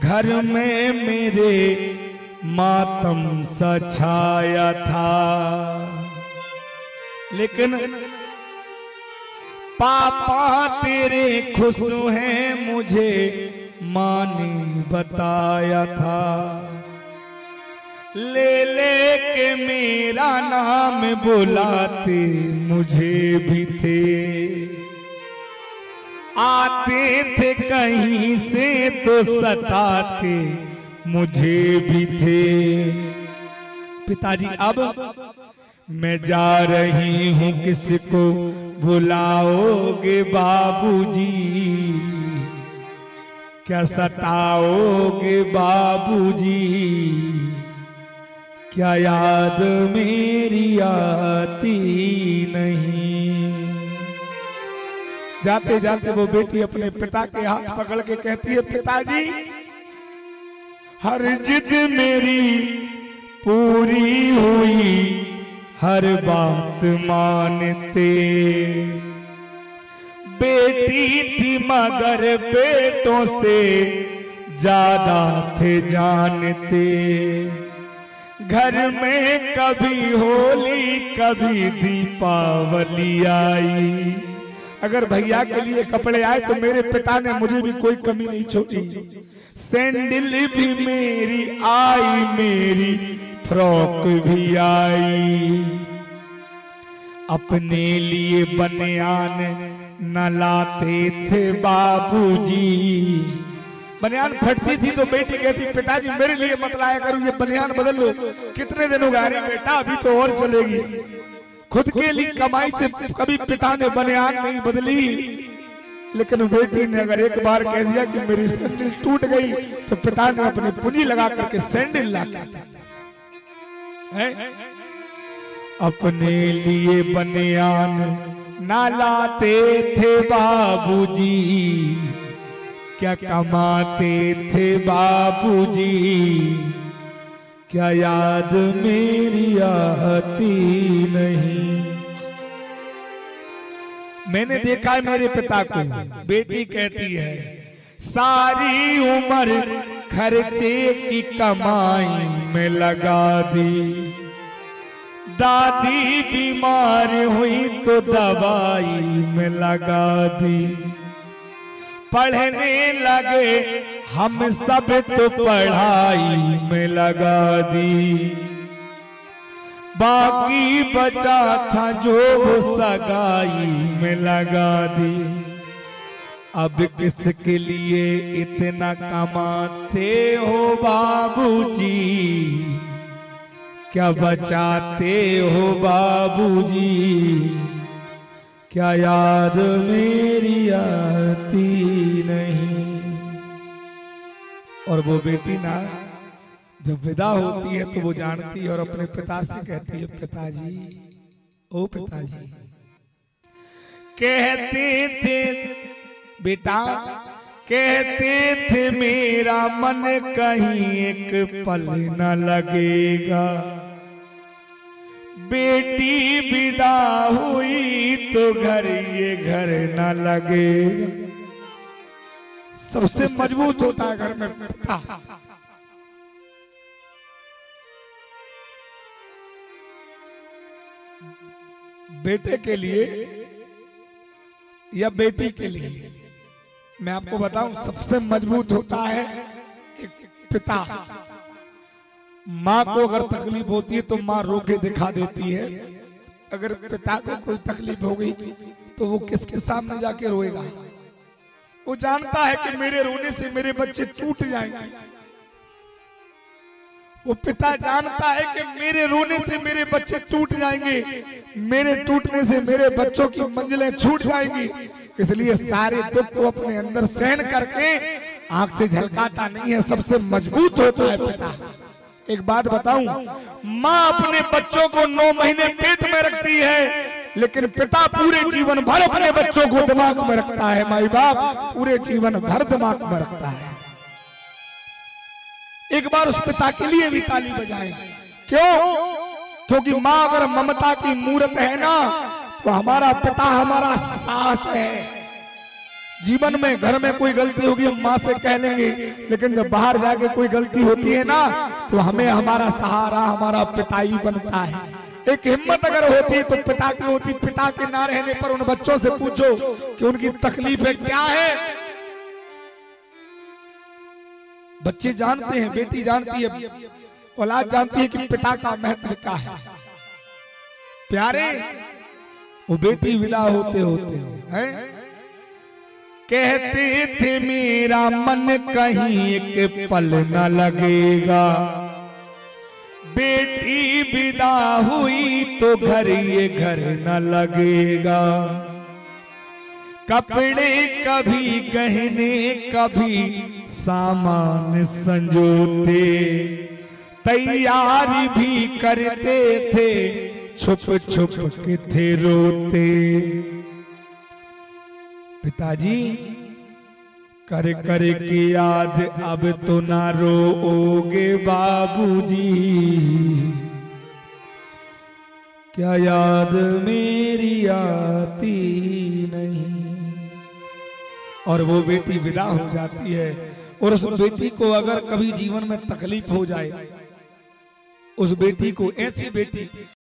घर में मेरे मातम सा छाया था, लेकिन पापा तेरे खुश हैं मुझे माँ ने बताया था। ले ले के मेरा नाम बुलाते मुझे भी थे, आते थे कहीं से तो सताते मुझे भी थे। पिताजी अब मैं जा रही हूं, किसको बुलाओगे बाबूजी, क्या सताओगे बाबूजी, क्या याद मेरी आती नहीं। जाते जाते वो बेटी अपने पिता के हाथ पकड़ के कहती है, पिताजी हर जिद मेरी पूरी हुई, हर बात मानते, बेटी थी मगर बेटों से ज्यादा थे जानते। घर में कभी होली कभी दीपावली आई, अगर भैया के लिए कपड़े आए तो मेरे पिता ने मुझे भी कोई कमी नहीं छोड़ी। सैंडल भी मेरी आई, मेरी फ्रॉक भी आई, अपने लिए बनियान न लाते थे बाबूजी। बनियान फटती थी तो बेटी कहती, पिताजी मेरे लिए मत लाया करूं, ये बनियान बदल लो। कितने दिन हो गए? अरे बेटा अभी तो और चलेगी। खुद के लिए कमाई से कभी पिता ने बनियान नहीं बदली, लेकिन बेटी ने अगर एक बार कह दिया कि मेरी सैंडल टूट गई तो पिता ने अपनी पूंजी लगा करके सैंडल ला के अपने लिए बनियान ना लाते थे बाबूजी, क्या कमाते थे बाबूजी, क्या याद मेरी आती नहीं। मैंने देखा है मेरे पिता को, बेटी कहती है सारी उम्र खर्चे की कमाई में लगा दी, दादी बीमार हुई तो दवाई में लगा दी, पढ़ने लगे हम सब तो पढ़ाई में लगा दी, बाकी बचा था जो सगाई में लगा दी। अब किसके लिए इतना कमाते हो बाबूजी, क्या बचाते हो बाबूजी, क्या याद मेरी आती नहीं। और वो बेटी ना जब विदा होती है तो वो जानती है और अपने पिता से कहती है, पिताजी ओ पिताजी, कहते थे बेटा, कहते थे मेरा मन कहीं एक पल न लगेगा, बेटी विदा हुई तो घर ये घर न लगेगा। सबसे मजबूत होता है घर में पिता। बेटे के लिए या बेटी के लिए मैं आपको बताऊं, सबसे मजबूत होता है एक पिता। माँ को अगर तकलीफ होती है तो माँ रो के दिखा देती है, अगर पिता को कोई तकलीफ हो गई तो वो किसके सामने जाके रोएगा? वो जानता है कि मेरे रोने से मेरे बच्चे टूट जाएंगे। वो पिता जानता है कि मेरे रोने से मेरे बच्चे टूट जाएंगे, मेरे टूटने से मेरे बच्चों की मंजिलें छूट जाएंगी, इसलिए सारे दुख को अपने अंदर सहन करके आंख से झलकाता नहीं है। सबसे मजबूत होता है पिता। एक बात बताऊं, माँ अपने बच्चों को 9 महीने पेट में रखती है, लेकिन पिता पूरे जीवन भर अपने बच्चों को दिमाग में रखता है। माई बाप पूरे जीवन भर दिमाग में रखता है। एक बार उस पिता के लिए भी ताली बजाएं। क्यों? क्योंकि माँ अगर ममता की मूर्त है ना, तो हमारा पिता हमारा सास है। जीवन में घर में कोई गलती होगी हम माँ से कह लेंगे, लेकिन जब बाहर जाके कोई गलती होती है ना तो हमें हमारा सहारा हमारा पिता ही बनता है। एक हिम्मत अगर होती तो पिता की होती। पिता के ना रहने पर उन बच्चों से पूछो कि उनकी तकलीफें क्या है। बच्चे जानते हैं, बेटी जानती है, औलाद जानती है कि पिता का महत्व क्या है। प्यारे वो बेटी विदा होते होते हैं कहते थे मेरा मन कहीं एक पल न लगेगा, बेटी विदा हुई तो घर ये घर न लगेगा। कपड़े कभी गहने कभी सामान संजोते, तैयारी भी करते थे छुप छुप के थे रोते। पिताजी कर कर के याद अब तो ना रोओगे बाबूजी, क्या याद मेरी आती नहीं। और वो बेटी विदा हो जाती है। और उस बेटी को अगर कभी जीवन में तकलीफ हो जाए, उस बेटी को ऐसी बेटी